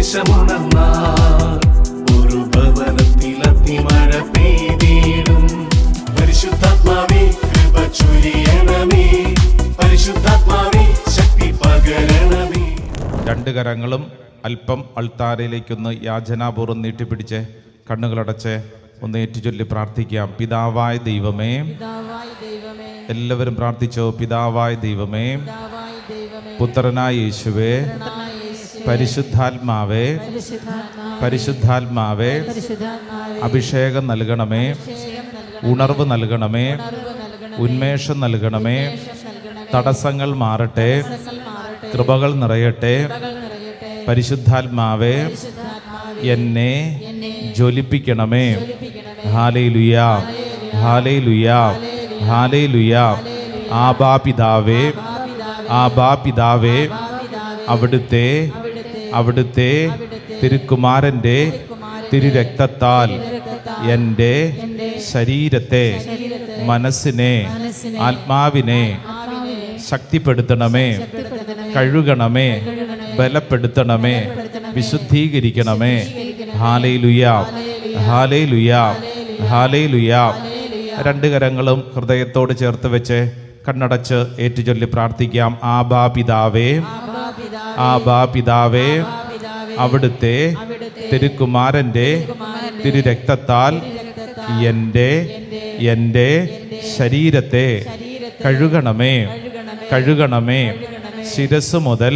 സന്ദേശമുണർന്നാൽ ഒരു ഭവനത്തിൽ അഗ്നിമഴ പെയ്തിടും. പരിശുദ്ധാത്മാവേ കൃപ ചൊരിയണമേ, പരിശുദ്ധാത്മാവേ ശക്തി പകരണമേ. രണ്ട് കരങ്ങളും അല്പം അൾത്താരയിലേക്കൊന്ന് യാചനാപൂർവ്വം നീട്ടിപ്പിടിച്ച് കണ്ണുകളടച്ച് ഒന്ന് ഏറ്റുചൊല്ലി പ്രാർത്ഥിക്കാം. പിതാവായ ദൈവമേ, എല്ലാവരും പ്രാർത്ഥിച്ചോ. പിതാവായ ദൈവമേ, പുത്രനായ യേശുവേ, പരിശുദ്ധാത്മാവേ, പരിശുദ്ധാത്മാവേ, അഭിഷേകം നൽകണമേ, ഉണർവ് നൽകണമേ, ഉന്മേഷം നൽകണമേ, തടസ്സങ്ങൾ മാറട്ടെ, കൃപകൾ നിറയട്ടെ. പരിശുദ്ധാത്മാവേ, എന്നെ ജ്വലിപ്പിക്കണമേ. ഹല്ലേലൂയ, ഹല്ലേലൂയ, ഹല്ലേലൂയ. ആബാ പിതാവേ, ആബാ പിതാവേ, അവിടുത്തെ തിരുക്കുമാരൻ്റെ തിരുരക്തത്താൽ എൻ്റെ ശരീരത്തെ, മനസ്സിനെ, ആത്മാവിനെ ശക്തിപ്പെടുത്തണമേ, കഴുകണമേ, ബലപ്പെടുത്തണമേ, വിശുദ്ധീകരിക്കണമേ. ഹല്ലേലൂയ, ഹല്ലേലൂയ, ഹല്ലേലൂയ. രണ്ട് കരങ്ങളും ഹൃദയത്തോട് ചേർത്ത് വെച്ച് കണ്ണടച്ച് ഏറ്റുചൊല്ലി പ്രാർത്ഥിക്കാം. ആബാ പിതാവേ, ആബാ പിതാവേ, അവിടുത്തെ തിരുക്കുമാരൻ്റെ തിരുരക്തത്താൽ എൻ്റെ ശരീരത്തെ കഴുകണമേ, കഴുകണമേ. ശിരസ് മുതൽ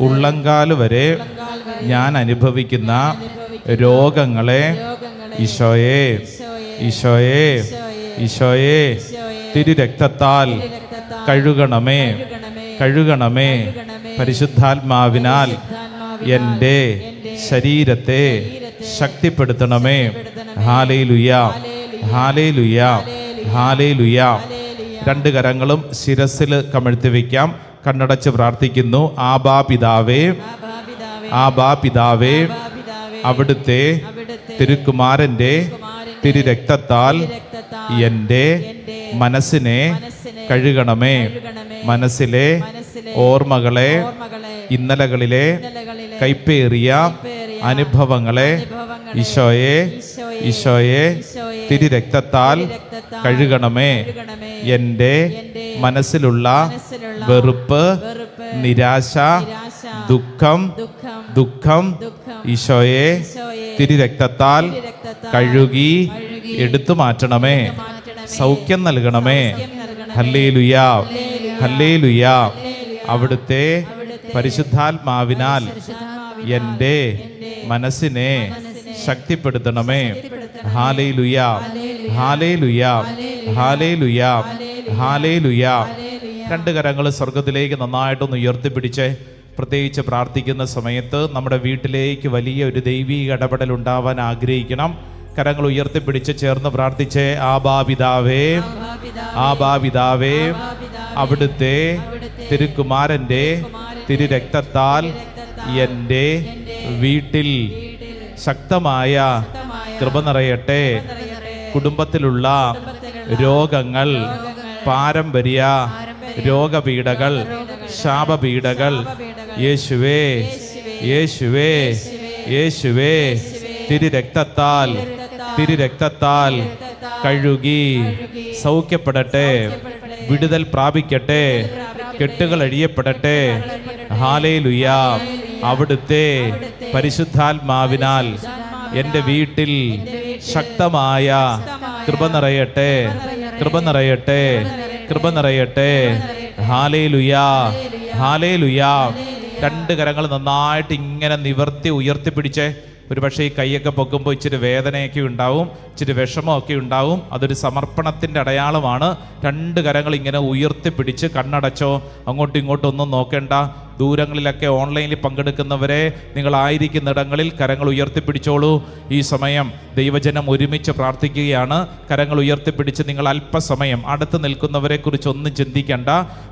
ഉള്ളങ്കാല് വരെ ഞാൻ അനുഭവിക്കുന്ന രോഗങ്ങളെ ഈശോയെ, ഈശോയെ, ഈശോയെ തിരുരക്തത്താൽ കഴുകണമേ, കഴുകണമേ. പരിശുദ്ധാത്മാവിനാൽ എൻ്റെ ശരീരത്തെ ശക്തിപ്പെടുത്തണമേ. ഹല്ലേലൂയ, ഹല്ലേലൂയ, ഹല്ലേലൂയ. രണ്ട് കരങ്ങളും ശിരസിൽ കമഴ്ത്തി വയ്ക്കാം. കണ്ണടച്ച് പ്രാർത്ഥിക്കുന്നു. ആബാ പിതാവേ, ആബാ പിതാവേ, അവിടുത്തെ തിരുക്കുമാരൻ്റെ തിരുരക്തത്താൽ എൻ്റെ മനസ്സിനെ കഴുകണമേ. മനസ്സിലെ ഓർമ്മകളെ, ഇന്നലകളിലെ കൈപ്പേറിയ അനുഭവങ്ങളെ ഈശോയെ, ഈശോയെ തിരുരക്തത്താൽ കഴുകണമേ. എൻ്റെ മനസ്സിലുള്ള വെറുപ്പ്, നിരാശ, ദുഃഖം ഈശോയെ തിരുരക്തത്താൽ കഴുകി എടുത്തു മാറ്റണമേ. സൗഖ്യം നൽകണമേ. ഹല്ലേലൂയ, ഹല്ലേലൂയ. അവിടുത്തെ പരിശുദ്ധാത്മാവിനാൽ എൻ്റെ മനസ്സിനെ ശക്തിപ്പെടുത്തണമേ. ഹല്ലേലൂയ, ഹല്ലേലൂയ, ഹല്ലേലൂയ, ഹല്ലേലൂയ. രണ്ട് കരങ്ങൾ സ്വർഗത്തിലേക്ക് നന്നായിട്ടൊന്ന് ഉയർത്തിപ്പിടിച്ച് പ്രത്യേകിച്ച് പ്രാർത്ഥിക്കുന്ന സമയത്ത് നമ്മുടെ വീട്ടിലേക്ക് വലിയ ഒരു ദൈവീക ഇടപെടൽ ഉണ്ടാവാൻ ആഗ്രഹിക്കണം. കരങ്ങൾ ഉയർത്തിപ്പിടിച്ച് ചേർന്ന് പ്രാർത്ഥിച്ച് ആബാ പിതാവേ, ആബാ പിതാവേ, അവിടുത്തെ തിരുക്കുമാരൻ്റെ തിരുരക്തത്താൽ എൻ്റെ വീട്ടിൽ ശക്തമായ കൃപ നിറയട്ടെ. കുടുംബത്തിലുള്ള രോഗങ്ങൾ, പാരമ്പര്യ രോഗപീഠകൾ, ശാപപീഠകൾ യേശുവേ, യേശുവേ, യേശുവേ തിരുരക്തത്താൽ, തിരുരക്തത്താൽ കഴുകി സൗഖ്യപ്പെടട്ടെ, വിടുതൽ പ്രാപിക്കട്ടെ, കെട്ടുകൾ അഴിയപ്പെടട്ടെ. ഹല്ലേലൂയ. അവിടുത്തെ പരിശുദ്ധാത്മാവിനാൽ എൻ്റെ വീട്ടിൽ ശക്തമായ കൃപ നിറയട്ടെ, കൃപ നിറയട്ടെ, കൃപ നിറയട്ടെ. ഹല്ലേലൂയ, ഹല്ലേലൂയ. രണ്ട് കരങ്ങൾ നന്നായിട്ട് ഇങ്ങനെ നിവർത്തി ഉയർത്തിപ്പിടിച്ച് ഒരു പക്ഷേ ഈ കൈയൊക്കെ പൊക്കുമ്പോൾ ഇച്ചിരി വേദനയൊക്കെ ഉണ്ടാവും, ഇച്ചിരി വിഷമമൊക്കെ ഉണ്ടാവും. അതൊരു സമർപ്പണത്തിൻ്റെ അടയാളമാണ്. രണ്ട് കരങ്ങൾ ഇങ്ങനെ ഉയർത്തിപ്പിടിച്ച് കണ്ണടച്ചോ. അങ്ങോട്ടും ഇങ്ങോട്ടും ഒന്നും നോക്കേണ്ട. ദൂരങ്ങളിലൊക്കെ ഓൺലൈനിൽ പങ്കെടുക്കുന്നവരെ നിങ്ങളായിരിക്കുന്നിടങ്ങളിൽ കരങ്ങൾ ഉയർത്തിപ്പിടിച്ചോളൂ. ഈ സമയം ദൈവജനം ഒരുമിച്ച് പ്രാർത്ഥിക്കുകയാണ്. കരങ്ങൾ ഉയർത്തിപ്പിടിച്ച് നിങ്ങൾ അല്പസമയം അടുത്ത് നിൽക്കുന്നവരെ കുറിച്ച് ഒന്നും ചിന്തിക്കേണ്ട.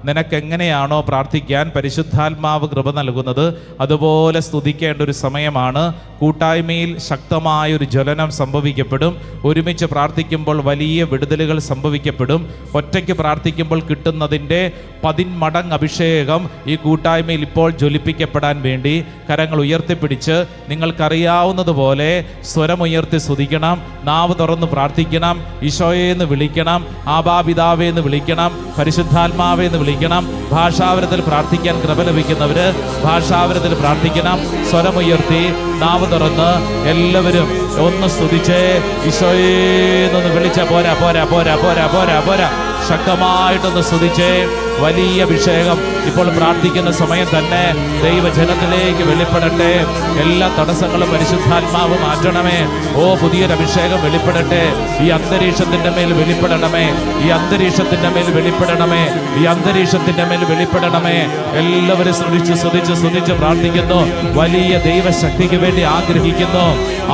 നിനക്കെങ്ങനെയാണോ പ്രാർത്ഥിക്കാൻ പരിശുദ്ധാത്മാവ് കൃപ നൽകുന്നത് അതുപോലെ സ്തുതിക്കേണ്ട ഒരു സമയമാണ്. കൂട്ടായ്മയിൽ ശക്തമായൊരു ജ്വലനം സംഭവിക്കപ്പെടും. ഒരുമിച്ച് പ്രാർത്ഥിക്കുമ്പോൾ വലിയ വിടുതലുകൾ സംഭവിക്കപ്പെടും. ഒറ്റയ്ക്ക് പ്രാർത്ഥിക്കുമ്പോൾ കിട്ടുന്നതിൻ്റെ 10 മടങ്ങ് അഭിഷേകം ഈ കൂട്ടായ്മ മേൽ ഇപ്പോൾ ജ്വലിപ്പിക്കപ്പെടാൻ വേണ്ടി കരങ്ങൾ ഉയർത്തിപ്പിടിച്ച് നിങ്ങൾക്കറിയാവുന്നതുപോലെ സ്വരമുയർത്തി സ്തുതിക്കണം, നാവ് തുറന്ന് പ്രാർത്ഥിക്കണം, ഈശോയെന്ന് വിളിക്കണം, ആബാപിതാവേ എന്ന് വിളിക്കണം, പരിശുദ്ധാത്മാവേ എന്ന് വിളിക്കണം. ഭാഷാവരത്തിൽ പ്രാർത്ഥിക്കാൻ കൃപ ലഭിക്കുന്നവര് ഭാഷാവരത്തിൽ പ്രാർത്ഥിക്കണം. സ്വരമുയർത്തി നാവ് തുറന്ന് എല്ലാവരും ഒന്ന് സ്തുതിച്ചേ. ഈശോയെന്നൊന്ന് വിളിച്ച പോരാ പോരാ പോരാ പോരാ പോരാ പോരാ, ശക്തമായിട്ടൊന്ന് സ്തുതിച്ചേ. വലിയ അഭിഷേകം ഇപ്പോൾ പ്രാർത്ഥിക്കുന്ന സമയം തന്നെ ദൈവജനത്തിലേക്ക് വെളിപ്പെടട്ടെ. എല്ലാ തടസ്സങ്ങളും പരിശുദ്ധാത്മാവ് മാറ്റണമേ. ഓ, പുതിയൊരു അഭിഷേകം വെളിപ്പെടട്ടെ. ഈ അന്തരീക്ഷത്തിന്റെ മേൽ വെളിപ്പെടണമേ. ഈ അന്തരീക്ഷത്തിന്റെ മേൽ വെളിപ്പെടണമേ. ഈ അന്തരീക്ഷത്തിന്റെ മേൽ വെളിപ്പെടണമേ. എല്ലാവരും സ്തുതിച്ച് സ്തുതിച്ച് സ്തുതിച്ച് പ്രാർത്ഥിക്കുന്നു. വലിയ ദൈവശക്തിക്ക് വേണ്ടി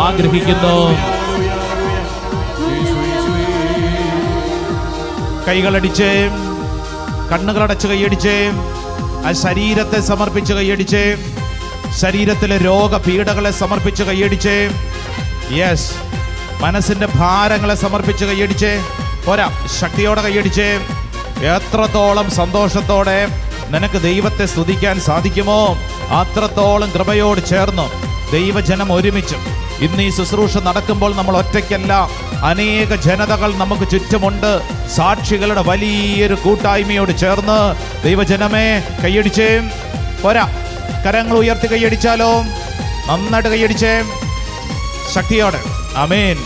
ആഗ്രഹിക്കുന്നു. കൈകളടിച്ച്, കണ്ണുകളടച്ച് കൈയടിച്ച്, ആ ശരീരത്തെ സമർപ്പിച്ച് കൈയടിച്ച്, ശരീരത്തിലെ രോഗപീഠകളെ സമർപ്പിച്ച് കൈയടിച്ച്, യെസ്, മനസ്സിന്റെ ഭാരങ്ങളെ സമർപ്പിച്ച് കൈയടിച്ച്, പോരാ, ശക്തിയോടെ കൈയടിച്ച്. എത്രത്തോളം സന്തോഷത്തോടെ നിനക്ക് ദൈവത്തെ സ്തുതിക്കാൻ സാധിക്കുമോ അത്രത്തോളം കൃപയോട് ചേർന്ന് ദൈവജനം ഒരുമിച്ച് ഇന്ന് ഈ ശുശ്രൂഷ നടക്കുമ്പോൾ നമ്മൾ ഒറ്റയ്ക്കല്ല, അനേക ജനതകൾ നമുക്ക് ചുറ്റുമുണ്ട്. സാക്ഷികളുടെ വലിയൊരു കൂട്ടായ്മയോട് ചേർന്ന് ദൈവജനമേ കൈയടിച്ചേ. പോരാ, കരങ്ങൾ ഉയർത്തി കൈയടിച്ചാലോ? നന്നായിട്ട് കൈയടിച്ചേ, ശക്തിയോടെ. ആമേൻ.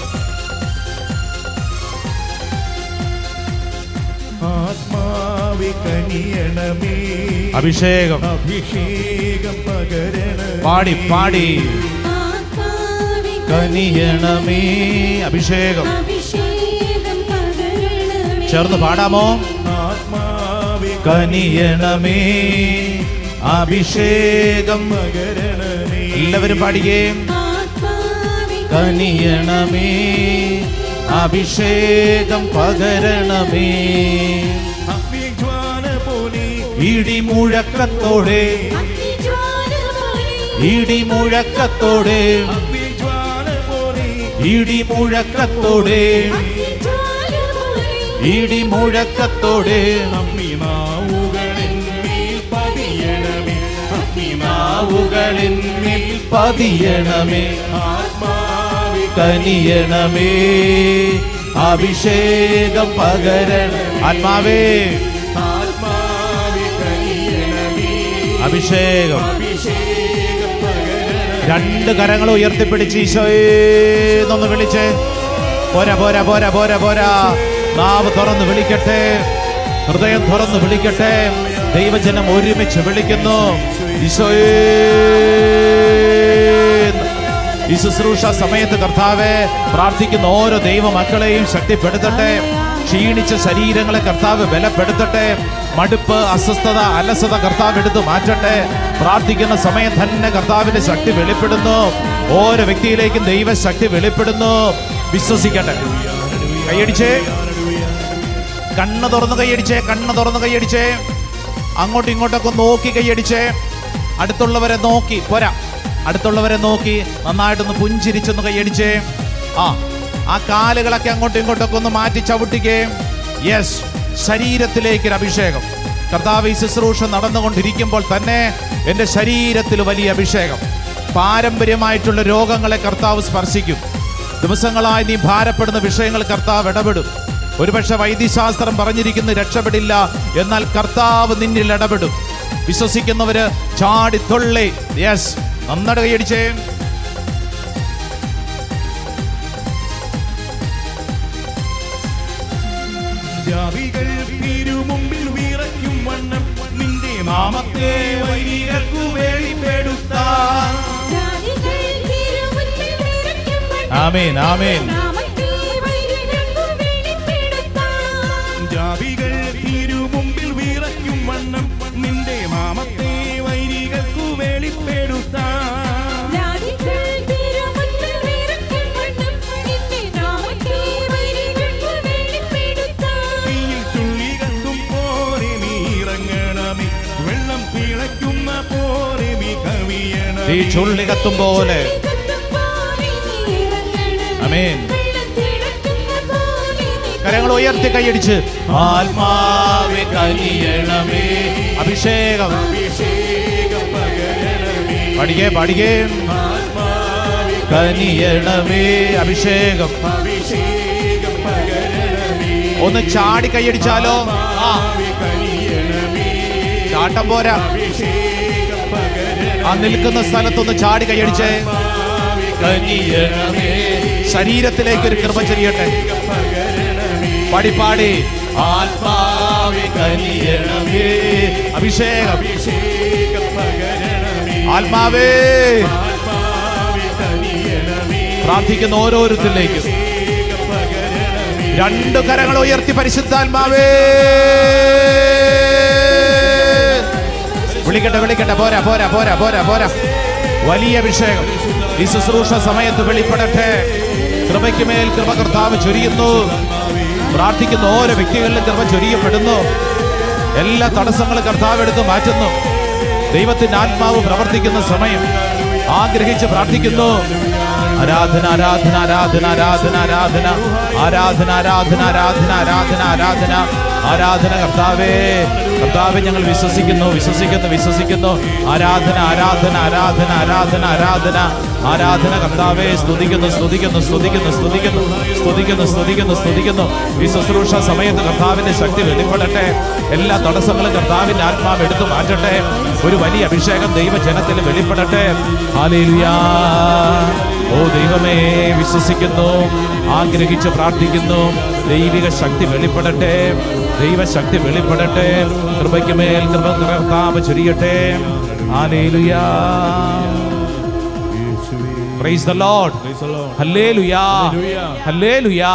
അഭിഷേകം പാടി പാടി കനിയണമേ. അഭിഷേകം ചേർന്ന് പാടാമോ? കനിയണമേ അഭിഷേകം. എല്ലാവരും പാടിയേ. കനിയണമേ അഭിഷേകം പകരണമേ. ഇടിമുഴക്കത്തോടെ ഇടിമുഴക്കത്തോടെ ഇടിമുഴക്കത്തോടെ ഇടിമുഴക്കത്തോടെ നാവുകളിന്മേൽ പതിയണമേ. കനിയണമേ അഭിഷേകം പകരണം. ആത്മാവേ അഭിഷേകം. രണ്ട് കരങ്ങൾ ഉയർത്തിപ്പിടിച്ച് ഈശോയെന്നൊന്ന് വിളിച്ച്. പോരാ പോരാ പോരാ പോരാ പോരാ, നാവ് തുറന്ന് വിളിക്കട്ടെ, ഹൃദയം തുറന്ന് വിളിക്കട്ടെ. ദൈവജനം ഒരുമിച്ച് വിളിക്കുന്നു ഈശോയേ. ഈ ശുശ്രൂഷ സമയത്ത് കർത്താവെ പ്രാർത്ഥിക്കുന്ന ഓരോ ദൈവ മക്കളെയും ശക്തിപ്പെടുത്തട്ടെ. ക്ഷീണിച്ച ശരീരങ്ങളെ കർത്താവ് ബലപ്പെടുത്തട്ടെ. മടുപ്പ്, അസ്വസ്ഥത, അലസത കർത്താവ് എടുത്ത് മാറ്റട്ടെ. പ്രാർത്ഥിക്കുന്ന സമയം തന്നെ കർത്താവിന്റെ ശക്തി വെളിപ്പെടുന്നു. ഓരോ വ്യക്തിയിലേക്കും ദൈവശക്തി വെളിപ്പെടുന്നു. വിശ്വസിക്കട്ടെ. കൈയടിച്ചേ, കണ്ണ് തുറന്ന് കൈയടിച്ചേ, കണ്ണ് തുറന്ന് കൈയടിച്ചേ. അങ്ങോട്ടും ഇങ്ങോട്ടൊക്കെ നോക്കി കൈയടിച്ചേ. അടുത്തുള്ളവരെ നോക്കി, പോരാ, അടുത്തുള്ളവരെ നോക്കി നന്നായിട്ടൊന്ന് പുഞ്ചിരിച്ചൊന്ന് കൈയടിച്ചേ. ആ കാലുകളൊക്കെ അങ്ങോട്ടും ഇങ്ങോട്ടൊക്കെ ഒന്ന് മാറ്റി ചവിട്ടിക്കേ. യെസ്, ശരീരത്തിലേക്കൊരു അഭിഷേകം. കർത്താവ് ഈ ശുശ്രൂഷ നടന്നുകൊണ്ടിരിക്കുമ്പോൾ തന്നെ എൻ്റെ ശരീരത്തിൽ വലിയ അഭിഷേകം. പാരമ്പര്യമായിട്ടുള്ള രോഗങ്ങളെ കർത്താവ് സ്പർശിക്കും. ദിവസങ്ങളായി നീ ഭാരപ്പെടുന്ന വിഷയങ്ങൾ കർത്താവ് ഇടപെടും. ഒരുപക്ഷെ വൈദ്യശാസ്ത്രം പറഞ്ഞിരിക്കുന്നു രക്ഷപ്പെടില്ല, എന്നാൽ കർത്താവ് നിന്നിൽ ഇടപെടും. വിശ്വസിക്കുന്നവര് ചാടിത്തൊള്ളേ. യെസ്, നന്നായിട്ട് കൈയടിച്ചേ. ജാതികൾ തിരുമുമ്പിൽ വിറയ്ക്കും വണ്ണം നിന്റെ നാമത്തെ വൈരികൾക്കു വെളിപ്പെടുത്താൻ. ആമേൻ ആമേൻ. ജാതികൾ തിരുമുമ്പിൽ വിറയ്ക്കും വണ്ണം നിന്റെ നാമത്തെ വൈരികൾക്കു വെളിപ്പെടുത്താൻ. ഈ ചുള്ളി കത്തും പോലെ. ആമേൻ. കരങ്ങൾ ഉയർത്തി കൈയടിച്ച്. ആത്മാവേ കനിയണമേ. അഭിഷേകം പഠിക്കേ പഠിക്കേ. കനിയണമേ അഭിഷേകം. ഒന്ന് ചാടി കൈയടിച്ചാലോ? ചാട്ടം പോരാ, ആ നിൽക്കുന്ന സ്ഥലത്തൊന്ന് ചാടി കൈയടിച്ചേ. കനിയണമേ. ശരീരത്തിലേക്ക് ഒരു കൃപ ചൊരിയട്ടെ. പാടി ആത്മാവേ കനിയണമേ. അഭിഷേകം. ആത്മാവേ പ്രാർത്ഥിക്കുന്ന ഓരോരുത്തരിലേക്കും രണ്ടു കരങ്ങൾ ഉയർത്തി പരിശുദ്ധാത്മാവേ വിളിക്കട്ടെ. പോരാ. വലിയ അഭിഷേകം ഈ ശുശ്രൂഷ സമയത്ത് വെളിപ്പെടട്ടെ. കൃപയ്ക്ക് മേൽ കൃപ കർത്താവ് ചൊരിയുന്നു. പ്രാർത്ഥിക്കുന്ന ഓരോ വ്യക്തികളിലും കൃപ ചൊരിയപ്പെടുന്നു. എല്ലാ തടസ്സങ്ങളും കർത്താവ് എടുത്ത് മാറ്റുന്നു. ദൈവത്തിന്റെ ആത്മാവ് പ്രവർത്തിക്കുന്ന സമയം ആഗ്രഹിച്ച് പ്രാർത്ഥിക്കുന്നു. ആരാധന ആരാധന ആരാധന ആരാധന ആരാധന ആരാധന ആരാധന ആരാധന ആരാധന ആരാധന ആരാധന. കർത്താവേ ഞങ്ങൾ വിശ്വസിക്കുന്നു. ആരാധന ആരാധന ആരാധന ആരാധന ആരാധന ആരാധന. കർത്താവേ സ്തുതിക്കുന്നു. ഈ ശുശ്രൂഷ സമയത്ത് കർത്താവിന്റെ ശക്തി വെളിപ്പെടട്ടെ. എല്ലാ തടസ്സങ്ങളും കർത്താവിന്റെ ആത്മാവ് എടുത്തു മാറ്റട്ടെ. ഒരു വലിയ അഭിഷേകം ദൈവജനത്തിൽ വെളിപ്പെടട്ടെ. ഹല്ലേലൂയാ. ഓ ദൈവമേ, വിശ്വസിക്കുന്നു, ആഗ്രഹിച്ച് പ്രാർത്ഥിക്കുന്നു. ദൈവിക ശക്തി വെളിപ്പെടട്ടെ. ദൈവശക്തി വെളിപ്പെടട്ടെ. കൃപയ്ക്ക് മേൽ കൃപ കർത്താവ് ചൊരിയട്ടെ. ഹല്ലേലൂയാ. Praise the lord. ഹല്ലേലൂയാ. ഹല്ലേലൂയാ.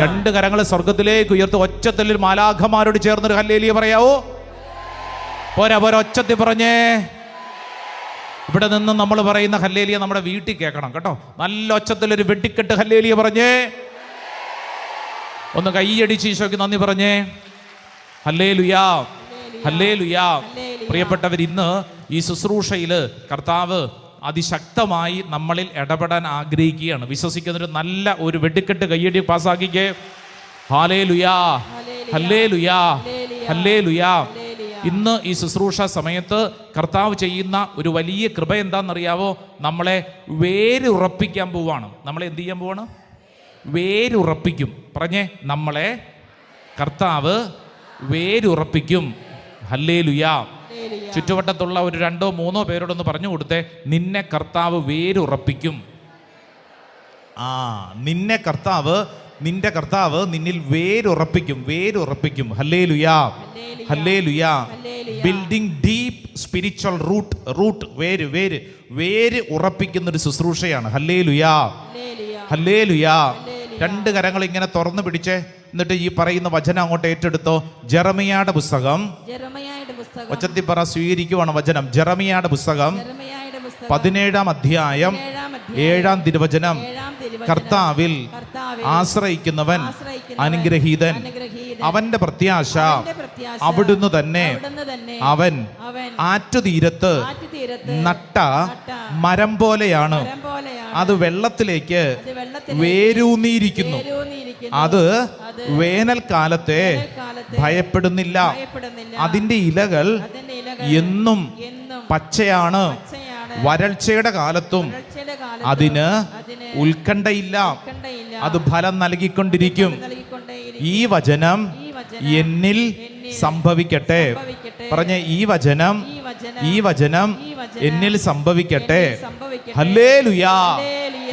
രണ്ട് കരങ്ങൾ സ്വർഗ്ഗത്തിലേക്ക് ഉയർത്തി ഒച്ചത്തിൽ മാലാഖമാരോട് ചേർന്നൊരു ഹല്ലേലൂയ പറയാവോ? പോരാ ഒച്ചത്തിൽ പറഞ്ഞേ. ഇവിടെ നിന്ന് നമ്മൾ പറയുന്ന ഹല്ലേലൂയ നമ്മുടെ വീട്ടിൽ കേൾക്കണം കേട്ടോ. നല്ല ഒച്ചത്തിലൊരു വെട്ടിക്കെട്ട് ഹല്ലേലൂയ പറഞ്ഞേ. ഒന്ന് കൈയടിച്ച് ഈശോയ്ക്ക് നന്ദി പറഞ്ഞേ. ഹല്ലേലൂയാ. ഹല്ലേലൂയാ. പ്രിയപ്പെട്ടവർ, ഇന്ന് ഈ ശുശ്രൂഷയിൽ കർത്താവ് അതിശക്തമായി നമ്മളിൽ ഇടപെടാൻ ആഗ്രഹിക്കുകയാണ്. വിശ്വസിക്കുന്നൊരു നല്ല ഒരു വെടിക്കെട്ട് കയ്യടി പാസ്സാക്കിക്കേ. ഹല്ലേലൂയാ. ഹല്ലേലൂയാ. ഹല്ലേലൂയാ. ഇന്ന് ഈ ശുശ്രൂഷ സമയത്ത് കർത്താവ് ചെയ്യുന്ന ഒരു വലിയ കൃപ എന്താണെന്നറിയാവോ? നമ്മളെ വേരുറപ്പിക്കാൻ പോവാണ്. നമ്മളെ എന്ത് ചെയ്യാൻ പോവാണ്? വേരുറപ്പിക്കും. പറഞ്ഞേ, നമ്മളെ കർത്താവ് വേരുറപ്പിക്കും. ഹല്ലേലൂയാ. ചുറ്റുവട്ടത്തുള്ള ഒരു 2-3 പേരോടൊന്ന് പറഞ്ഞു കൊടുത്തേ, നിന്നെ കർത്താവ് വേരുറപ്പിക്കും. നിന്റെ കർത്താവ് നിന്നിൽ വേരുറപ്പിക്കും. ഹല്ലേലൂയാ. ഹല്ലേലൂയാ. ബിൽഡിംഗ് ഡീപ്പ് സ്പിരിച്വൽ റൂട്ട് വേര് ഉറപ്പിക്കുന്ന ഒരു ശുശ്രൂഷയാണ്. ഹല്ലേലൂയാ. ഹല്ലേലൂയാ. രണ്ട് കരങ്ങൾ ഇങ്ങനെ തുറന്നു പിടിച്ചേ. എന്നിട്ട് ഈ പറയുന്ന വചനം അങ്ങോട്ട് ഏറ്റെടുത്തോ. ജെറമിയായുടെ പുസ്തകം, ഒച്ചത്തിൽ പറ, സ്വീകരിക്കുവാണ് വചനം. ജെറമിയായുടെ പുസ്തകം 17-ാം അധ്യായം 7-ാം തിരുവചനം. കർത്താവിൽ ആശ്രയിക്കുന്നവൻ അനുഗ്രഹീതൻ, അവന്റെ പ്രത്യാശ അവിടുന്ന് തന്നെ. അവൻ ആറ്റുതീരത്ത് നട്ട മരം പോലെയാണ്. അത് വെള്ളത്തിലേക്ക് വേരൂന്നിയിരിക്കുന്നു. അത് വേനൽക്കാലത്തെ ഭയപ്പെടുന്നില്ല. അതിന്റെ ഇലകൾ എന്നും പച്ചയാണ്. വരൾച്ചയുടെ കാലത്തും അതിന് ഉത്കണ്ഠയില്ല. അത് ഫലം നൽകിക്കൊണ്ടിരിക്കും. ഈ വചനം എന്നിൽ സംഭവിക്കട്ടെ. പറഞ്ഞ ഈ വചനം എന്നിൽ സംഭവിക്കട്ടെ. ഹല്ലേലൂയാ.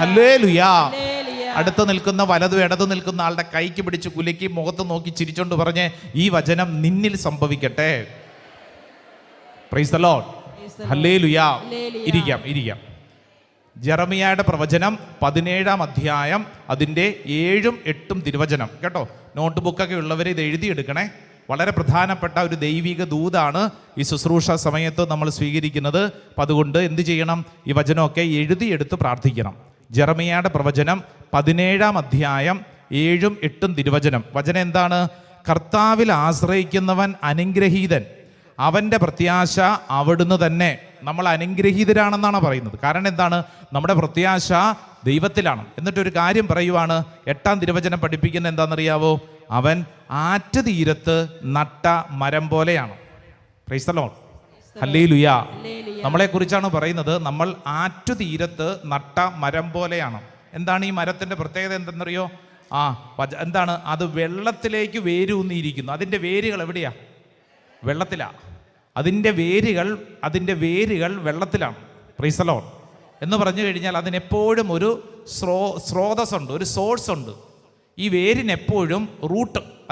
ഹല്ലേലൂയാ. അടുത്ത് നിൽക്കുന്ന വലതും ഇടതു നിൽക്കുന്ന ആളുടെ കൈക്ക് പിടിച്ച് കുലുക്കി മുഖത്ത് നോക്കി ചിരിച്ചോണ്ട് പറഞ്ഞ്, ഈ വചനം നിന്നിൽ സംഭവിക്കട്ടെ. Praise the lord. ഹല്ലേലൂയാ. ഇരിക്കാം. ജെറമിയായുടെ പ്രവചനം 17-ാം അധ്യായം അതിൻ്റെ 7-ഉം 8-ഉം തിരുവചനം കേട്ടോ. നോട്ട് ബുക്കൊക്കെ ഉള്ളവർ ഇത് എഴുതിയെടുക്കണേ. വളരെ പ്രധാനപ്പെട്ട ഒരു ദൈവിക ദൂതാണ് ഈ ശുശ്രൂഷ സമയത്ത് നമ്മൾ സ്വീകരിക്കുന്നത്. അപ്പം അതുകൊണ്ട് എന്ത് ചെയ്യണം? ഈ വചനമൊക്കെ എഴുതിയെടുത്ത് പ്രാർത്ഥിക്കണം. ജെറമിയായുടെ പ്രവചനം 17-ാം അധ്യായം 7-ഉം 8-ഉം തിരുവചനം. വചനം എന്താണ്? കർത്താവിൽ ആശ്രയിക്കുന്നവൻ അനുഗ്രഹീതൻ, അവൻ്റെ പ്രത്യാശ അവിടുന്ന് തന്നെ. നമ്മൾ അനുഗ്രഹീതരാണെന്നാണ് പറയുന്നത്. കാരണം എന്താണ്? നമ്മുടെ പ്രത്യാശ ദൈവത്തിലാണ്. എന്നിട്ടൊരു കാര്യം പറയുവാണ്, 8-ാം തിരുവചനം പഠിപ്പിക്കുന്ന എന്താണെന്നറിയാവോ? അവൻ ആറ്റുതീരത്ത് നട്ട മരം പോലെയാണ്. Praise the lord. ഹല്ലേലൂയാ. നമ്മളെ കുറിച്ചാണ് പറയുന്നത്. നമ്മൾ ആറ്റുതീരത്ത് നട്ട മരം പോലെയാണ്. എന്താണ് ഈ മരത്തിന്റെ പ്രത്യേകത എന്തെന്നറിയോ? എന്താണ് അത്? വെള്ളത്തിലേക്ക് വേരൂന്നിയിരിക്കുന്നു. അതിന്റെ വേരുകൾ എവിടെയാ? വെള്ളത്തിലാ. അതിന്റെ വേരുകൾ വെള്ളത്തിലാണ്. Price the Lord. എന്ന് പറഞ്ഞു കഴിഞ്ഞാൽ അതിനെപ്പോഴും ഒരു സ്രോതസ്സുണ്ട്, ഒരു സോഴ്സ് ഉണ്ട്. ഈ വേരിനെപ്പോഴും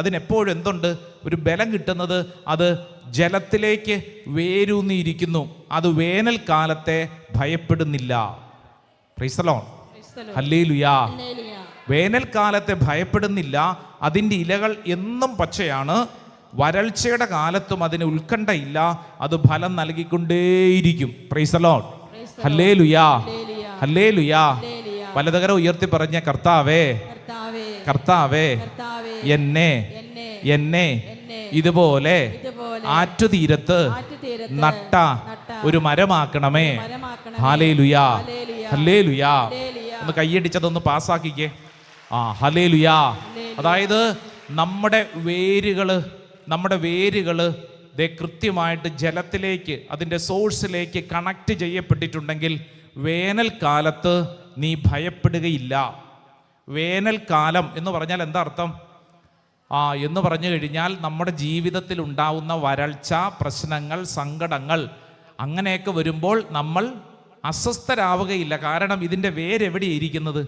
അതിനെപ്പോഴും എന്തുണ്ട്? ഒരു ബലം കിട്ടുന്നത് അത് ജലത്തിലേക്ക് വേരൂന്നിയിരിക്കുന്നു. അത് വേനൽക്കാലത്തെ ഭയപ്പെടുന്നില്ല. Praise the lord. ഹല്ലേലൂയാ. വേനൽക്കാലത്തെ ഭയപ്പെടുന്നില്ല. അതിൻ്റെ ഇലകൾ എന്നും പച്ചയാണ്. വരൾച്ചയുടെ കാലത്തും അതിന് ഉത്കണ്ഠയില്ല. അത് ഫലം നൽകിക്കൊണ്ടേയിരിക്കും. Praise the lord. ഹല്ലേലൂയാ. ഹല്ലേലൂയാ. പലതരം ഉയർത്തി പറഞ്ഞ കർത്താവേ, കർത്താവേ, എന്നെ ഇതുപോലെ ആറ്റുതീരത്ത് നട്ട ഒരു മരമാക്കണമേ. ഹല്ലേലൂയാ. ഹല്ലേലൂയാ. ഒന്ന് കൈയടിച്ചതൊന്ന് പാസ്സാക്കിക്കേ. ഹല്ലേലൂയാ. അതായത് നമ്മുടെ വേരുകള് കൃത്യമായിട്ട് ജലത്തിലേക്ക്, അതിൻ്റെ സോഴ്സിലേക്ക് കണക്ട് ചെയ്യപ്പെട്ടിട്ടുണ്ടെങ്കിൽ വേനൽക്കാലത്ത് നീ ഭയപ്പെടുകയില്ല. വേനൽക്കാലം എന്ന് പറഞ്ഞാൽ എന്താ അർത്ഥം? എന്ന് പറഞ്ഞു കഴിഞ്ഞാൽ നമ്മുടെ ജീവിതത്തിൽ ഉണ്ടാവുന്ന വരൾച്ച, പ്രശ്നങ്ങൾ, സങ്കടങ്ങൾ അങ്ങനെയൊക്കെ വരുമ്പോൾ നമ്മൾ അസ്വസ്ഥരാവുകയില്ല. കാരണം ഇതിൻ്റെ വേരെവിടെയിരിക്കുന്നത്?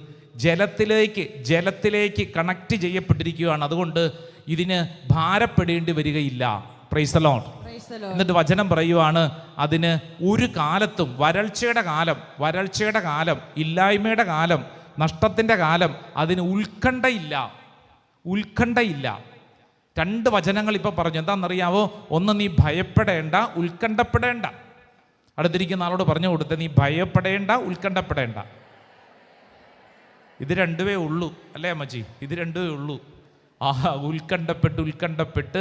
ജലത്തിലേക്ക് കണക്ട് ചെയ്യപ്പെട്ടിരിക്കുകയാണ്. അതുകൊണ്ട് ഇതിന് ഭാരപ്പെടേണ്ടി വരികയില്ല. Price the Lord. എന്നിട്ട് വചനം പറയുവാണ്, അതിന് ഒരു കാലത്തും വരൾച്ചയുടെ കാലം, ഇല്ലായ്മയുടെ കാലം, നഷ്ടത്തിൻ്റെ കാലം, അതിന് ഉത്കണ്ഠയില്ല. രണ്ട് വചനങ്ങൾ ഇപ്പോൾ പറഞ്ഞു. എന്താണെന്നറിയാവോ? ഒന്ന്, നീ ഭയപ്പെടേണ്ട, ഉത്കണ്ഠപ്പെടേണ്ട. അടുത്തിരിക്കുന്ന ആളോട് പറഞ്ഞു കൊടുത്തേ, നീ ഭയപ്പെടേണ്ട, ഉത്കണ്ഠപ്പെടേണ്ട. ഇത് രണ്ടുമേ ഉള്ളൂ, അല്ലേ അമ്മച്ചി? ഇത് രണ്ടുമേ ഉള്ളൂ. ഉത്കണ്ഠപ്പെട്ട്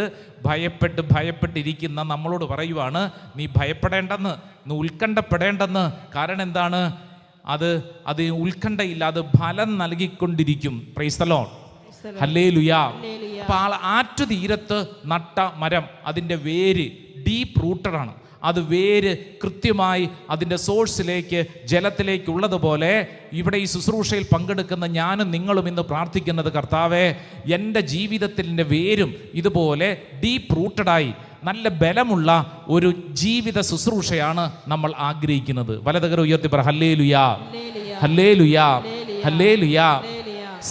ഭയപ്പെട്ടിരിക്കുന്ന നമ്മളോട് പറയുവാണ്, നീ ഭയപ്പെടേണ്ടെന്ന്, നീ ഉത്കണ്ഠപ്പെടേണ്ടെന്ന്. കാരണം എന്താണ്? അത് ഉത്കണ്ഠയില്ല, അത് ഫലം നൽകിക്കൊണ്ടിരിക്കും. Praise the lord. ഹല്ലേലൂയാ. അപ്പൊ ആറ്റുതീരത്ത് നട്ട മരം, അതിൻ്റെ വേര് ഡീപ്പ് റൂട്ടഡ് ആണ്. അത് വേര് കൃത്യമായി അതിൻ്റെ സോഴ്സിലേക്ക്, ജലത്തിലേക്ക് ഉള്ളതുപോലെ ഇവിടെ ഈ ശുശ്രൂഷയിൽ പങ്കെടുക്കുന്ന ഞാനും നിങ്ങളും ഇന്ന് പ്രാർത്ഥിക്കുന്നത്, കർത്താവേ, എൻ്റെ ജീവിതത്തിൻ്റെ വേരും ഇതുപോലെ ഡീപ്പ് റൂട്ടഡായി നല്ല ബലമുള്ള ഒരു ജീവിത ശുശ്രൂഷയാണ് നമ്മൾ ആഗ്രഹിക്കുന്നത്. വലതുകരം ഉയർത്തി പറ ഹല്ലേലൂയാ, ഹല്ലേലൂയാ, ഹല്ലേലൂയാ.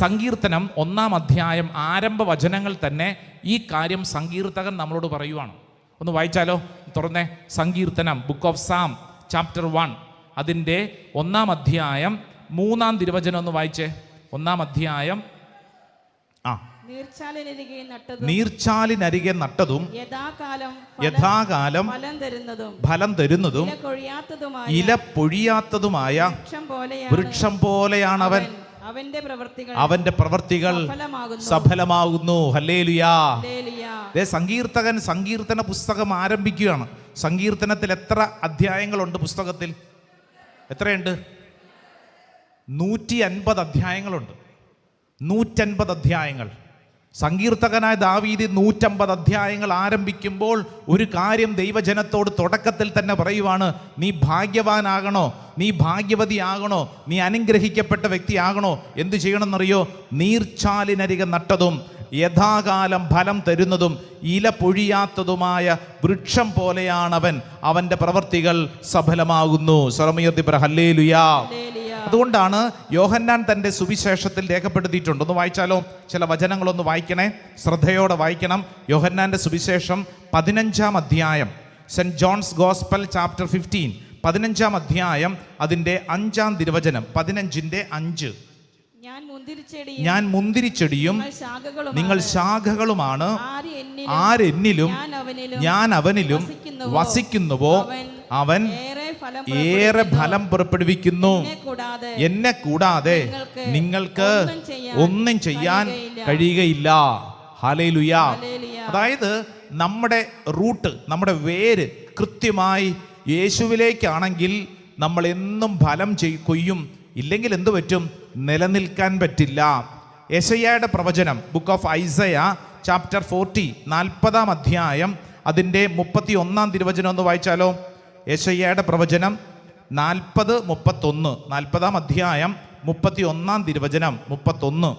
സങ്കീർത്തനം 1-ാം അധ്യായം ആരംഭ വചനങ്ങൾ തന്നെ ഈ കാര്യം സങ്കീർത്തകൻ നമ്മളോട് പറയുവാണ്. ഒന്ന് വായിച്ചാലോ? തുറന്നേ. സങ്കീർത്തനം, ബുക്ക് ഓഫ് സാം, ചാപ്റ്റർ 1, അതിൻ്റെ 1-ാം അധ്യായം 3-ാം തിരുവചനം ഒന്ന് വായിച്ചേ. 1-ാം അധ്യായം. നീർച്ചാലിനരികെ നട്ടതും യഥാകാലം ഫലം തരുന്നതും ഇല പൊഴിയാത്തതുമായ വൃക്ഷം പോലെയാണവൻ. അവന്റെ പ്രവൃത്തികൾ സഫലമാകുന്നു. ഹല്ലേലൂയാ. സങ്കീർത്തന പുസ്തകം ആരംഭിക്കുകയാണ്. സങ്കീർത്തനത്തിൽ എത്ര അധ്യായങ്ങളുണ്ട്? പുസ്തകത്തിൽ എത്രയുണ്ട്? 150 അധ്യായങ്ങളുണ്ട്. 150 അധ്യായങ്ങൾ. സങ്കീർത്തകനായ ദാവീദ് 150 അധ്യായങ്ങൾ ആരംഭിക്കുമ്പോൾ ഒരു കാര്യം ദൈവജനത്തോട് തുടക്കത്തിൽ തന്നെ പറയുവാണ്, നീ ഭാഗ്യവാനാകണോ, നീ ഭാഗ്യവതിയാകണോ, നീ അനുഗ്രഹിക്കപ്പെട്ട വ്യക്തിയാകണോ? എന്തു ചെയ്യണമെന്നറിയോ? നീർച്ചാലിനരികെ നട്ടതും യഥാകാലം ഫലം തരുന്നതും ഇല പൊഴിയാത്തതുമായ വൃക്ഷം പോലെയാണവൻ. അവൻ്റെ പ്രവൃത്തികൾ സഫലമാകുന്നു. സ്വരമുയർത്തി പറ ഹല്ലേലൂയാ. അതുകൊണ്ടാണ് യോഹന്നാൻ തൻ്റെ സുവിശേഷത്തിൽ രേഖപ്പെടുത്തിയിട്ടുണ്ട്. ഒന്ന് വായിച്ചാലോ? ചില വചനങ്ങളൊന്ന് വായിക്കണേ, ശ്രദ്ധയോടെ വായിക്കണം. യോഹന്നാൻ്റെ സുവിശേഷം 15-ാം അധ്യായം, സെൻറ്റ് ജോൺസ് ഗോസ്പൽ ചാപ്റ്റർ 15, 15-ാം അധ്യായം, അതിൻ്റെ 5-ാം തിരുവചനം, 15-ന്റെ 5. ഞാൻ മുന്തിരിച്ചെടിയും നിങ്ങൾ ശാഖകളുമാണ്. ആരെന്നിലും ഞാൻ അവനിലും വസിക്കുന്നുവോ അവൻ ഏറെ ഫലം പുറപ്പെടുവിക്കുന്നു. എന്നെ കൂടാതെ നിങ്ങൾക്ക് ഒന്നും ചെയ്യാൻ കഴിയുകയില്ല. ഹല്ലേലൂയാ. അതായത് നമ്മുടെ റൂട്ട്, നമ്മുടെ വേര് കൃത്യമായി യേശുവിലേക്കാണെങ്കിൽ നമ്മൾ എന്നും ഫലം കൊയ്യും. ഇല്ലെങ്കിൽ എന്തു പറ്റും? നിലനിൽക്കാൻ പറ്റില്ല. യെശയ്യായുടെ പ്രവചനം, ബുക്ക് ഓഫ് ഐസയ ചാപ്റ്റർ 40, 40-ാം അധ്യായം, അതിൻ്റെ 31-ാം തിരുവചനം ഒന്ന് വായിച്ചാലോ? യെശയ്യായുടെ പ്രവചനം 40:31, 40-ാം അധ്യായം 31-ാം തിരുവചനം 31.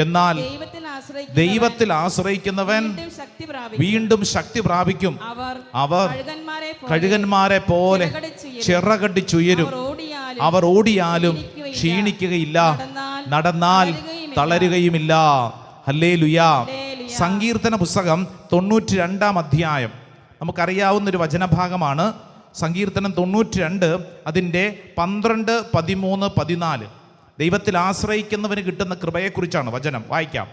എന്നാൽ ദൈവത്തിൽ ആശ്രയിക്കുന്നവൻ വീണ്ടും ശക്തി പ്രാപിക്കും. അവർ കഴുകന്മാരെ പോലെ ചിറകടിച്ചുയരും. അവർ ഓടിയാലും ക്ഷീണിക്കുകയില്ല, നടന്നാൽ തളരുകയുമില്ല. ഹല്ലേലൂയാ. സങ്കീർത്തന പുസ്തകം 92-ാം അധ്യായം നമുക്കറിയാവുന്നൊരു വചനഭാഗമാണ്. സങ്കീർത്തനം 92 അതിൻ്റെ 12, 13, 14. ദൈവത്തിൽ ആശ്രയിക്കുന്നവന് കിട്ടുന്ന കൃപയെക്കുറിച്ചാണ് വചനം. വായിക്കാം.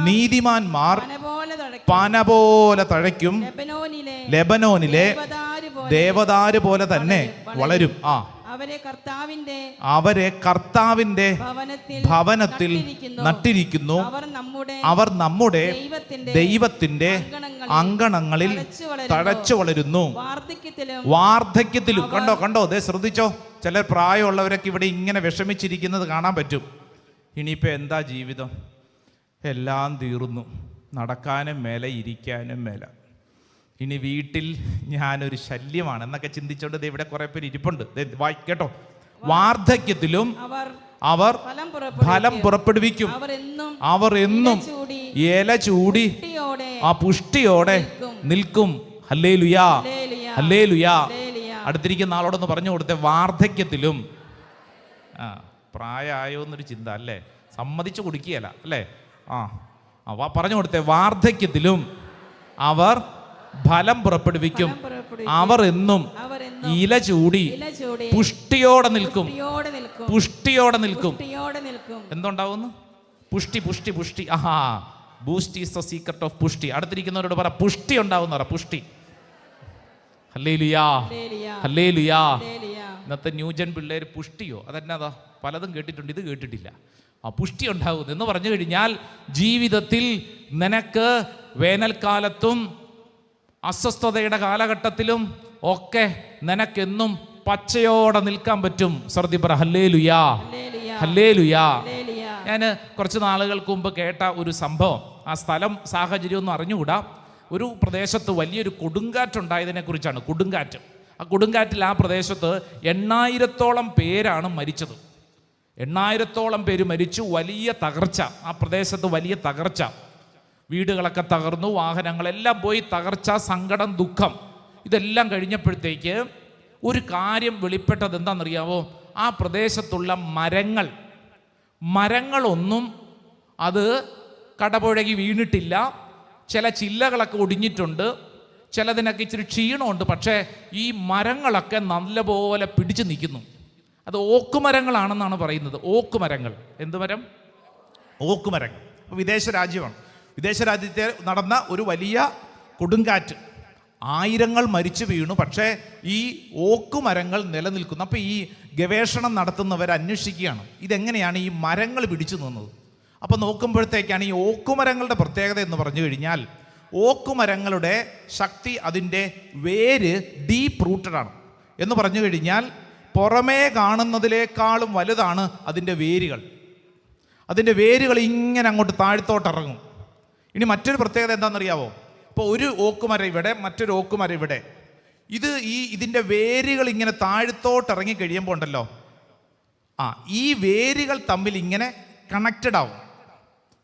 നീതിമാന്മാർ പന പോലെ തഴയ്ക്കും, ലെബനോനിലെ ദേവദാരു പോലെ തന്നെ വളരും. അവരെ കർത്താവിന്റെ ഭവനത്തിൽ നട്ടിരിക്കുന്നു. അവർ നമ്മുടെ ദൈവത്തിന്റെ അങ്കണങ്ങളിൽ തഴച്ചു വളരുന്നു. വാർദ്ധക്യത്തിലും കണ്ടോ ദേ ശ്രദ്ധിച്ചോ, ചില പ്രായമുള്ളവരൊക്കെ ഇവിടെ ഇങ്ങനെ വിഷമിച്ചിരിക്കുന്നത് കാണാൻ പറ്റും. ഇനിയിപ്പോൾ എന്താ ജീവിതം, എല്ലാം തീർന്നു, നടക്കാനും മേല, ഇരിക്കാനും മേല, ഇനി വീട്ടിൽ ഞാനൊരു ശല്യമാണ് എന്നൊക്കെ ചിന്തിച്ചോണ്ട് ഇവിടെ കുറെ പേര് ഇരിപ്പുണ്ട്. കേട്ടോ, വാർദ്ധക്യത്തിലും അവർ ഫലം പുറപ്പെടുവിക്കും. അവർ എന്നും ഇല ചൂടി ആ പുഷ്ടിയോടെ നിൽക്കും. ഹല്ലേലൂയാ, ഹല്ലേലൂയാ. അടുത്തിരിക്കുന്ന ആളോടൊന്ന് പറഞ്ഞു കൊടുത്തേ, വാർദ്ധക്യത്തിലും. പ്രായമായോ എന്നൊരു ചിന്ത അല്ലേ, സമ്മതിച്ചു കൊടുക്കുകയല്ല അല്ലേ. പറഞ്ഞു കൊടുത്തേ, വാർദ്ധക്യത്തിലും അവർ ഫലം പുറപ്പെടുവിക്കും. അവർ എന്നും ഇല ചൂടി പുഷ്ടിയോടെ നിൽക്കും. പുഷ്ടിയോടെ നിൽക്കും. എന്തുണ്ടാവുന്നു? പുഷ്ടി, പുഷ്ടി, പുഷ്ടി. Boost is the secret of പുഷ്ടി. അടുത്തിരിക്കുന്നവരോട് പറ, പുഷ്ടി ഉണ്ടാവുന്ന പറ, പുഷ്ടി. ഹല്ലേലൂയാ, ഹല്ലേലൂയാ. ഇന്നത്തെ ന്യൂജൻ പിള്ളേർ പുഷ്ടിയോ അതെന്നാ, പലതും കേട്ടിട്ടുണ്ട്, ഇത് കേട്ടിട്ടില്ല. പുഷ്ടി ഉണ്ടാകുന്നു എന്ന് പറഞ്ഞു കഴിഞ്ഞാൽ ജീവിതത്തിൽ നിനക്ക് വേനൽക്കാലത്തും അസ്വസ്ഥതയുടെ കാലഘട്ടത്തിലും ഒക്കെ നിനക്കെന്നും പച്ചയോടെ നിൽക്കാൻ പറ്റും. സർദി പറ, ഹല്ലേലൂയാ, ഹല്ലേലൂയാ. ഞാൻ കുറച്ച് നാളുകൾക്ക് മുമ്പ് കേട്ട ഒരു സംഭവം, ആ സ്ഥലം സാഹചര്യം ഒന്നും അറിഞ്ഞുകൂടാ. ഒരു പ്രദേശത്ത് വലിയൊരു കൊടുങ്കാറ്റുണ്ടായതിനെ കുറിച്ചാണ്. കൊടുങ്കാറ്റ്. ആ കൊടുങ്കാറ്റിൽ ആ പ്രദേശത്ത് 8000-ഓളം പേരാണ് മരിച്ചത്. 8000-ഓളം പേര് മരിച്ചു. വലിയ തകർച്ച, ആ പ്രദേശത്ത് വലിയ തകർച്ച. വീടുകളൊക്കെ തകർന്നു, വാഹനങ്ങളെല്ലാം പോയി, തകർച്ച, സങ്കടം, ദുഃഖം. ഇതെല്ലാം കഴിഞ്ഞപ്പോഴത്തേക്ക് ഒരു കാര്യം വെളിപ്പെട്ടത് എന്താണെന്നറിയാമോ? ആ പ്രദേശത്തുള്ള മരങ്ങളൊന്നും അത് കടപുഴകി വീണിട്ടില്ല. ചില ചില്ലകളൊക്കെ ഒടിഞ്ഞിട്ടുണ്ട്, ചിലതിനൊക്കെ ഇച്ചിരി ക്ഷീണമുണ്ട്. പക്ഷേ ഈ മരങ്ങളൊക്കെ നല്ലപോലെ പിടിച്ചു നിൽക്കുന്നു. അത് ഓക്കുമരങ്ങളാണെന്നാണ് പറയുന്നത്. ഓക്കുമരങ്ങൾ. എന്ത് മരം? ഓക്കുമരങ്ങൾ. വിദേശ രാജ്യമാണ്. വിദേശ രാജ്യത്തെ നടന്ന ഒരു വലിയ കൊടുങ്കാറ്റ്, 1000 മരിച്ചു വീണു. പക്ഷേ ഈ ഓക്കുമരങ്ങൾ നിലനിൽക്കുന്നു. അപ്പോൾ ഈ ഗവേഷണം നടത്തുന്നവർ അന്വേഷിക്കുകയാണ്, ഇതെങ്ങനെയാണ് ഈ മരങ്ങൾ പിടിച്ചു നിന്നത്. അപ്പോൾ നോക്കുമ്പോഴത്തേക്കാണ് ഈ ഓക്കുമരങ്ങളുടെ പ്രത്യേകത എന്ന് പറഞ്ഞു കഴിഞ്ഞാൽ, ഓക്കുമരങ്ങളുടെ ശക്തി, അതിൻ്റെ വേര് ഡീപ്പ് റൂട്ടഡാണ്. എന്ന് പറഞ്ഞു കഴിഞ്ഞാൽ പുറമേ കാണുന്നതിനേക്കാളും വലുതാണ് അതിൻ്റെ വേരുകൾ. അതിൻ്റെ വേരുകൾ ഇങ്ങനെ അങ്ങോട്ട് താഴ്ത്തോട്ടിറങ്ങും. ഇനി മറ്റൊരു പ്രത്യേകത എന്താണെന്നറിയാവോ? ഇപ്പോൾ ഒരു ഓക്കുമരം ഇവിടെ, മറ്റൊരു ഓക്കുമരം ഇവിടെ. ഇതിൻ്റെ വേരുകൾ ഇങ്ങനെ താഴ്ത്തോട്ടിറങ്ങി കഴിയുമ്പോൾ ഉണ്ടല്ലോ, ഈ വേരുകൾ തമ്മിൽ ഇങ്ങനെ കണക്റ്റഡ് ആവും.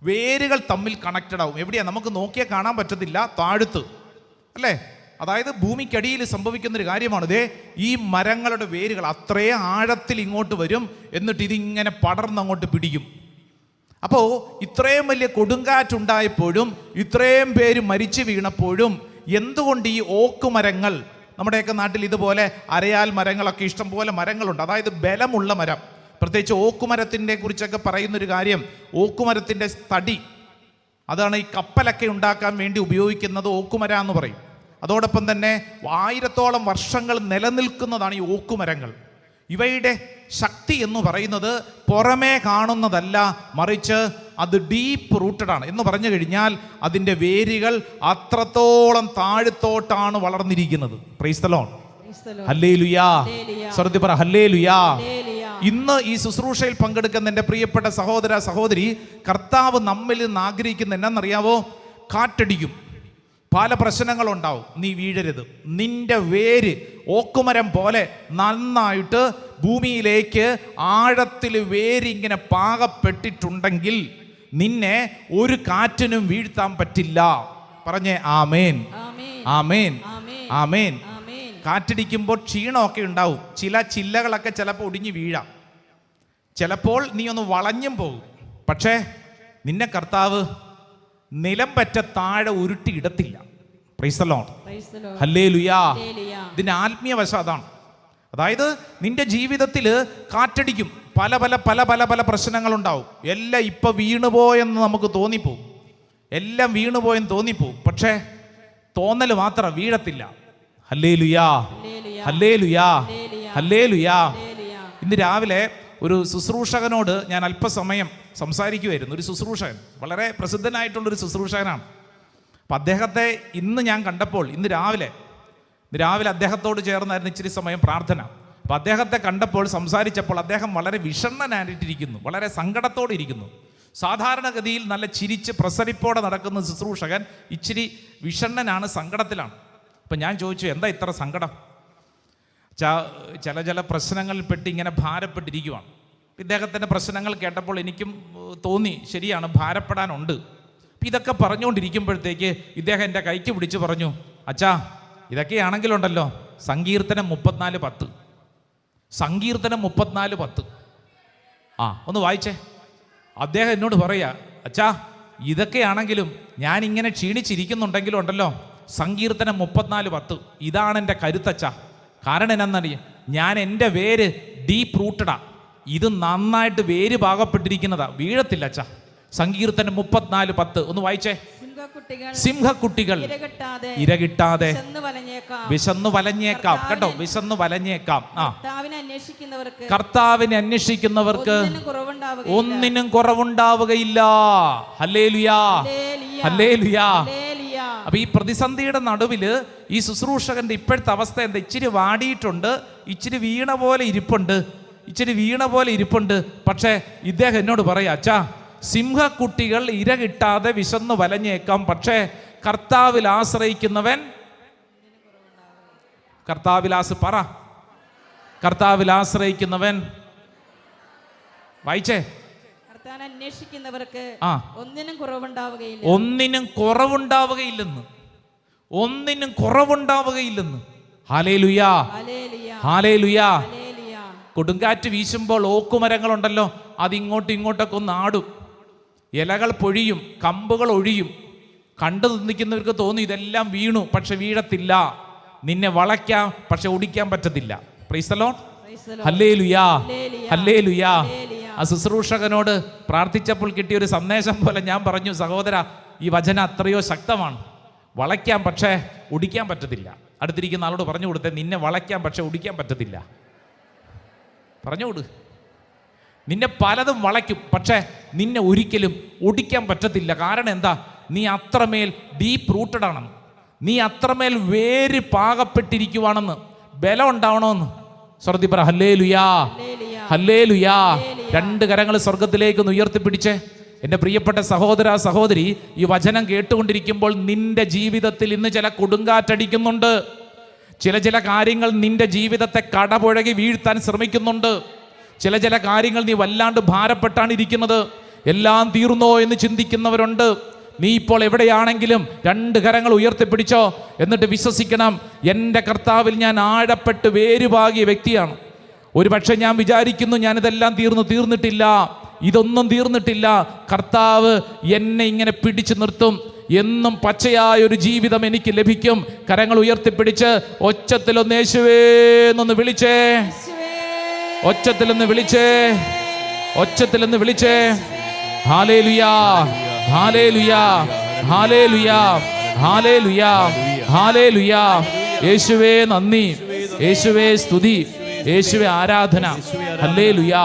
വേരുകൾ തമ്മിൽ കണക്റ്റഡ് ആവും. എവിടെയാണ്? നമുക്ക് നോക്കിയാൽ കാണാൻ പറ്റത്തില്ല, താഴത്ത് അല്ലേ. അതായത് ഭൂമിക്കടിയിൽ സംഭവിക്കുന്നൊരു കാര്യമാണ്. ഈ മരങ്ങളുടെ വേരുകൾ അത്രയും ആഴത്തിൽ ഇങ്ങോട്ട് വരും, എന്നിട്ട് ഇതിങ്ങനെ പടർന്നങ്ങോട്ട് പിടിക്കും. അപ്പോൾ ഇത്രയും വലിയ കൊടുങ്കാറ്റുണ്ടായപ്പോഴും ഇത്രയും പേര് മരിച്ചു വീണപ്പോഴും എന്തുകൊണ്ട് ഈ ഓക്കുമരങ്ങൾ, നമ്മുടെയൊക്കെ നാട്ടിൽ ഇതുപോലെ അരയാൽ മരങ്ങളൊക്കെ ഇഷ്ടം പോലെ മരങ്ങളുണ്ട്. അതായത് ബലമുള്ള മരം. പ്രത്യേകിച്ച് ഓക്കുമരത്തിൻ്റെ കുറിച്ചൊക്കെ പറയുന്നൊരു കാര്യം, ഓക്കുമരത്തിൻ്റെ തടി, അതാണ് ഈ കപ്പലൊക്കെ ഉണ്ടാക്കാൻ വേണ്ടി ഉപയോഗിക്കുന്നത് ഓക്കുമര എന്ന് പറയും. അതോടൊപ്പം തന്നെ 1000-ഓളം വർഷങ്ങൾ നിലനിൽക്കുന്നതാണ് ഈ ഓക്കുമരങ്ങൾ. ഇവയുടെ ശക്തി എന്ന് പറയുന്നത് പുറമേ കാണുന്നതല്ല, മറിച്ച് അത് ഡീപ്പ് റൂട്ടഡാണ്. എന്ന് പറഞ്ഞു കഴിഞ്ഞാൽ അതിൻ്റെ വേരുകൾ അത്രത്തോളം താഴത്തോട്ടാണ് വളർന്നിരിക്കുന്നത്. പ്രൈസ് ദി ലോർഡ്, ഹല്ലേലൂയാ. സ്വർഗ്ഗത്തിൽ പറ, ഹല്ലേലൂയാ. ഇന്ന് ഈ ശുശ്രൂഷയിൽ പങ്കെടുക്കുന്ന എൻ്റെ പ്രിയപ്പെട്ട സഹോദര സഹോദരി, കർത്താവ് നമ്മിൽ നിന്ന് ആഗ്രഹിക്കുന്ന എന്നാന്നറിയാവോ? കാറ്റടിക്കും, പല പ്രശ്നങ്ങളുണ്ടാവും. നീ വീഴരുത്. നിന്റെ വേര് ഓക്കുമരം പോലെ നന്നായിട്ട് ഭൂമിയിലേക്ക് ആഴത്തിൽ വേരിങ്ങനെ പാകപ്പെട്ടിട്ടുണ്ടെങ്കിൽ നിന്നെ ഒരു കാറ്റിനും വീഴ്ത്താൻ പറ്റില്ല. പറഞ്ഞേ ആമേൻ, ആമേൻ, ആമേൻ. കാറ്റടിക്കുമ്പോൾ ക്ഷീണമൊക്കെ ഉണ്ടാവും. ചില ചില്ലകളൊക്കെ ചിലപ്പോൾ ഒടിഞ്ഞു വീഴാം. ചിലപ്പോൾ നീ ഒന്ന് വളഞ്ഞും പോകും. പക്ഷേ നിന്നെ കർത്താവ് നിലം പറ്റ താഴെ ഉരുട്ടിയിടത്തില്ല. പ്രൈസ് ദി ലോർഡ്, ഹല്ലേലൂയാ. ഇതിന്റെ ആത്മീയ വശം അതാണ്. അതായത് നിന്റെ ജീവിതത്തിൽ കാറ്റടിക്കും, പല പല പല പല പല പ്രശ്നങ്ങളുണ്ടാവും. എല്ലാം ഇപ്പൊ വീണുപോയെന്ന് നമുക്ക് തോന്നിപ്പോവും, എല്ലാം വീണുപോയെന്ന് തോന്നിപ്പോവും. പക്ഷേ തോന്നൽ മാത്രം, വീഴത്തില്ല. ഹല്ലേലൂയാ, ഹല്ലേലൂയാ, ഹല്ലേലൂയാ. ഇന്ന് രാവിലെ ഒരു ശുശ്രൂഷകനോട് ഞാൻ അല്പസമയം സംസാരിക്കുമായിരുന്നു. ഒരു ശുശ്രൂഷകൻ, വളരെ പ്രസിദ്ധനായിട്ടുള്ളൊരു ശുശ്രൂഷകനാണ്. അപ്പം അദ്ദേഹത്തെ ഇന്ന് ഞാൻ കണ്ടപ്പോൾ, ഇന്ന് രാവിലെ അദ്ദേഹത്തോട് ചേർന്നായിരുന്നു ഇച്ചിരി സമയം പ്രാർത്ഥന. അപ്പം അദ്ദേഹത്തെ കണ്ടപ്പോൾ, സംസാരിച്ചപ്പോൾ അദ്ദേഹം വളരെ വിഷണ്ണനായിട്ടിരിക്കുന്നു, വളരെ സങ്കടത്തോടെ ഇരിക്കുന്നു. സാധാരണഗതിയിൽ നല്ല ചിരിച്ച് പ്രസരിപ്പോടെ നടക്കുന്ന ശുശ്രൂഷകൻ ഇച്ചിരി വിഷണ്ണനാണ്, സങ്കടത്തിലാണ്. അപ്പം ഞാൻ ചോദിച്ചു, എന്താ ഇത്ര സങ്കടം? ചില പ്രശ്നങ്ങളിൽ പെട്ട് ഇങ്ങനെ ഭാരപ്പെട്ടിരിക്കുവാണ്. ഇദ്ദേഹത്തിൻ്റെ പ്രശ്നങ്ങൾ കേട്ടപ്പോൾ എനിക്കും തോന്നി, ശരിയാണ്, ഭാരപ്പെടാനുണ്ട്. അപ്പം ഇതൊക്കെ പറഞ്ഞുകൊണ്ടിരിക്കുമ്പോഴത്തേക്ക് ഇദ്ദേഹം എൻ്റെ കൈക്ക് പിടിച്ച് പറഞ്ഞു, അച്ഛാ ഇതൊക്കെയാണെങ്കിലുണ്ടല്ലോ സങ്കീർത്തനം 34:10, സങ്കീർത്തനം 34:10 ഒന്ന് വായിച്ചേ. അദ്ദേഹം എന്നോട് പറയാ, അച്ഛാ ഇതൊക്കെയാണെങ്കിലും ഞാൻ ഇങ്ങനെ ക്ഷീണിച്ചിരിക്കുന്നുണ്ടെങ്കിലും ഉണ്ടല്ലോ സങ്കീർത്തനം 34:10 ഇതാണ് എൻ്റെ കരുത്തച്ഛ. കാരണം എന്നാന്നറിയാം, ഞാൻ എൻ്റെ വേര് ഡീപ്പ് റൂട്ടഡാ. ഇത് നന്നായിട്ട് വേര് പാകപ്പെട്ടിരിക്കുന്നതാ, വീഴത്തില്ല അച്ഛാ. സങ്കീർത്തനം 34:10 ഒന്ന് വായിച്ചേ. സിംഹക്കുട്ടികൾ ഇരകിട്ടാതെ വിശന്നു വലഞ്ഞേക്കാം. കേട്ടോ, വിശന്നു വലഞ്ഞേക്കാം. കർത്താവിനെ അന്വേഷിക്കുന്നവർക്ക് ഒന്നിനും കുറവുണ്ടാവുകയില്ല. ഹല്ലേലൂയാ, ഹല്ലേലൂയാ. അപ്പൊ ഈ പ്രതിസന്ധിയുടെ നടുവില് ഈ ശുശ്രൂഷകന്റെ ഇപ്പോഴത്തെ അവസ്ഥ എന്താ? ഇച്ചിരി വാടിയിട്ടുണ്ട്, ഇച്ചിരി വീണ പോലെ ഇരിപ്പുണ്ട്. പക്ഷേ ഇദ്ദേഹം എന്നോട് പറയാ, അച്ഛാ സിംഹക്കുട്ടികൾ ഇര കിട്ടാതെ വിശന്നു വലഞ്ഞേക്കാം, പക്ഷേ കർത്താവിൽ ആശ്രയിക്കുന്നവൻ കർത്താവിൽ ആശ്രയിക്കുന്നവൻ വായിച്ചേ. അന്വേഷിക്കുന്നവർക്ക് ഒന്നിനും കുറവുണ്ടാവുകയില്ലെന്ന്. ഹല്ലേലൂയാ, ഹല്ലേലൂയാ. കൊടുങ്കാറ്റ് വീശുമ്പോൾ ഓക്കുമരങ്ങളുണ്ടല്ലോ, അതിങ്ങോട്ടും ഇങ്ങോട്ടൊക്കെ ഒന്ന് ആടും, ഇലകൾ പൊഴിയും, കമ്പുകൾ ഒഴിയും. കണ്ടു നിൽക്കുന്നവർക്ക് തോന്നും ഇതെല്ലാം വീണു, പക്ഷെ വീഴത്തില്ല. നിന്നെ വളയ്ക്കാം, പക്ഷെ ഒടിക്കാൻ പറ്റത്തില്ല. പ്രൈസ് ദി ലോർഡ്, ഹല്ലേലൂയാ, ഹല്ലേലൂയാ. ആ ശുശ്രൂഷകനോട് പ്രാർത്ഥിച്ചപ്പോൾ കിട്ടിയ ഒരു സന്ദേശം പോലെ ഞാൻ പറഞ്ഞു, സഹോദര ഈ വചനം അത്രയോ ശക്തമാണ്. വളയ്ക്കാം, പക്ഷേ ഒടിക്കാൻ പറ്റത്തില്ല. അടുത്തിരിക്കുന്ന ആളോട് പറഞ്ഞു കൊടുത്തേ, നിന്നെ വളയ്ക്കാം പക്ഷെ ഒടിക്കാൻ പറ്റത്തില്ല. പറഞ്ഞുകൊടു. നിന്നെ പലതും വളയ്ക്കും, പക്ഷെ നിന്നെ ഒരിക്കലും ഒടിക്കാൻ പറ്റത്തില്ല. കാരണം എന്താ? നീ അത്രമേൽ ഡീപ്പ് റൂട്ടഡ് ആണെന്ന്, നീ അത്രമേൽ വേര് പാകപ്പെട്ടിരിക്കുവാണെന്ന്. ബലം ഉണ്ടാവണമെന്ന് സ്വർഗ്ഗത്തിൽ പറ. ഹല്ലേലൂയാ, ഹല്ലേലൂയാ. രണ്ട് കരങ്ങൾ സ്വർഗത്തിലേക്ക് ഉയർത്തിപ്പിടിച്ചേ. എൻ്റെ പ്രിയപ്പെട്ട സഹോദര സഹോദരി, ഈ വചനം കേട്ടുകൊണ്ടിരിക്കുമ്പോൾ നിന്റെ ജീവിതത്തിൽ ഇന്ന് ചില കൊടുങ്കാറ്റടിക്കുന്നുണ്ട്. ചില കാര്യങ്ങൾ നിന്റെ ജീവിതത്തെ കടപുഴകി വീഴ്ത്താൻ ശ്രമിക്കുന്നുണ്ട്. ചില കാര്യങ്ങൾ നീ വല്ലാണ്ട് ഭാരപ്പെട്ടാണ് ഇരിക്കുന്നത്. എല്ലാം തീർന്നോ എന്ന് ചിന്തിക്കുന്നവരുണ്ട്. നീ ഇപ്പോൾ എവിടെയാണെങ്കിലും രണ്ട് കരങ്ങൾ ഉയർത്തിപ്പിടിച്ചോ. എന്നിട്ട് വിശ്വസിക്കണം, എൻ്റെ കർത്താവിൽ ഞാൻ ആഴപ്പെട്ട് വേരുപാകിയ വ്യക്തിയാണ്. ഒരു പക്ഷെ ഞാൻ വിചാരിക്കുന്നു ഞാനിതെല്ലാം തീർന്നിട്ടില്ല, ഇതൊന്നും തീർന്നിട്ടില്ല. കർത്താവ് എന്നെ ഇങ്ങനെ പിടിച്ചു നിർത്തും. എന്നും പച്ചയായ ഒരു ജീവിതം എനിക്ക് ലഭിക്കും. കരങ്ങൾ ഉയർത്തിപ്പിടിച്ച് ഒച്ചത്തിലൊന്ന് യേശുവേ എന്നൊന്ന് വിളിച്ചേ, ഒച്ചത്തിലൊന്ന് വിളിച്ചേ. ഹല്ലേലൂയാ, ഹല്ലേലൂയാ, ഹല്ലേലൂയാ, ഹല്ലേലൂയാ, ഹല്ലേലൂയാ. യേശുവേ നന്ദി, യേശുവേ സ്തുതി, യേശുവേ ആരാധന. ഹല്ലേലൂയാ.